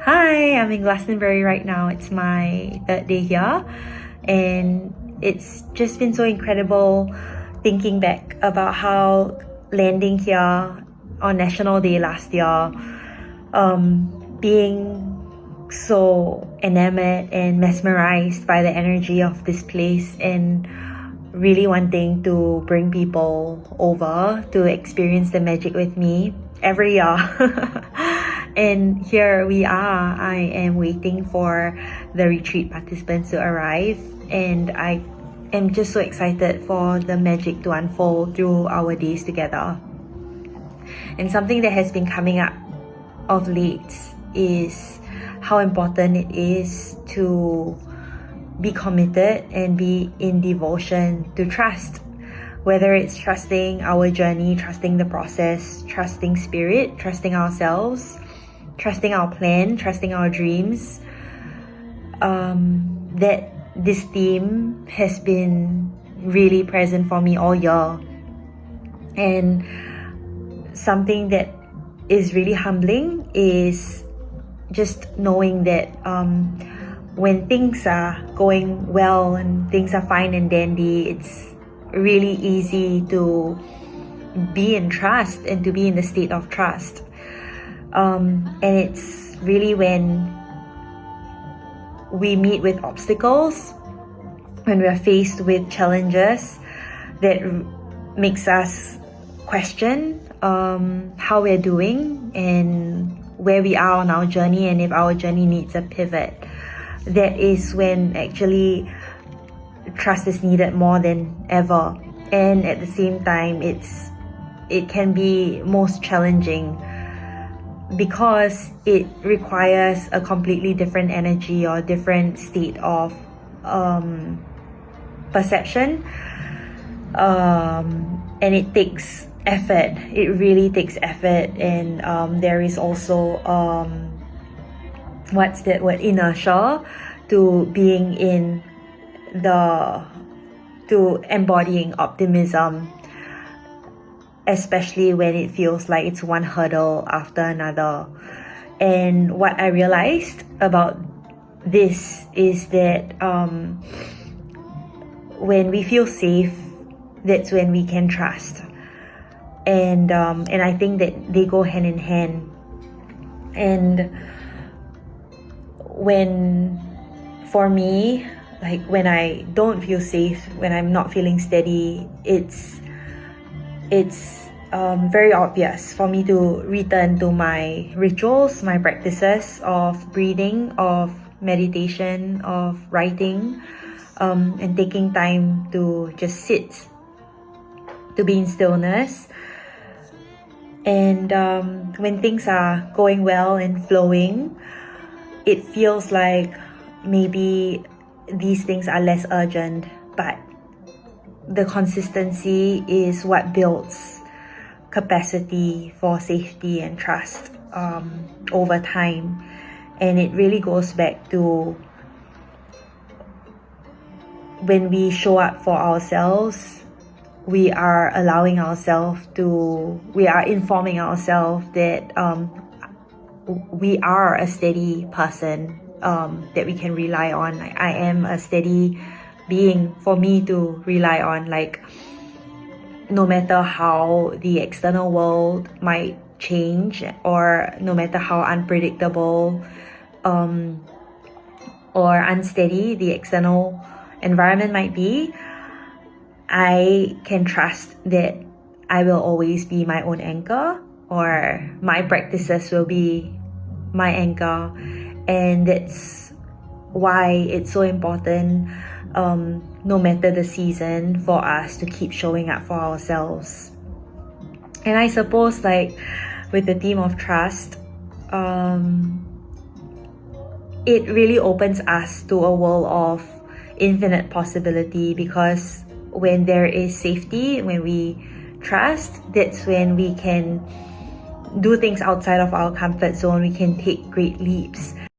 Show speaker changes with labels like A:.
A: Hi, I'm in Glastonbury right now. It's my third day here, and it's just been so incredible thinking back about how landing here on National Day last year, being so enamored and mesmerized by the energy of this place and really wanting to bring people over to experience the magic with me every year. And here we are. I am waiting for the retreat participants to arrive, and I am just so excited for the magic to unfold through our days together. And something that has been coming up of late is how important it is to be committed and be in devotion to trust. Whether it's trusting our journey, trusting the process, trusting spirit, trusting ourselves, trusting our plan, trusting our dreams. That this theme has been really present for me all year. And something that is really humbling is just knowing that when things are going well and things are fine and dandy, it's really easy to be in trust and to be in the state of trust. And it's really when we meet with obstacles, when we are faced with challenges, that makes us question how we're doing and where we are on our journey, and if our journey needs a pivot. That is when actually trust is needed more than ever. And at the same time, it can be most challenging because it requires a completely different energy or different state of perception, and it takes effort. It really takes effort. And there is also what's that word, inertia to being in to embodying optimism, especially when it feels like it's one hurdle after another. And what I realized about this is that when we feel safe, that's when we can trust. And I think that they go hand in hand. And when, for me, like when I don't feel safe, when I'm not feeling steady, it's very obvious for me to return to my rituals, my practices of breathing, of meditation, of writing, and taking time to just sit, to be in stillness. And when things are going well and flowing, it feels like maybe these things are less urgent, but the consistency is what builds capacity for safety and trust over time. And it really goes back to when we show up for ourselves, we are allowing ourselves to, we are informing ourselves that we are a steady person that we can rely on. Like, I am a steady being for me to rely on. Like, no matter how the external world might change, or no matter how unpredictable or unsteady the external environment might be, I can trust that I will always be my own anchor, or my practices will be my anchor. And that's why it's so important, no matter the season, for us to keep showing up for ourselves. And I suppose, like, with the theme of trust, it really opens us to a world of infinite possibility, because when there is safety, when we trust, that's when we can do things outside of our comfort zone. We can take great leaps.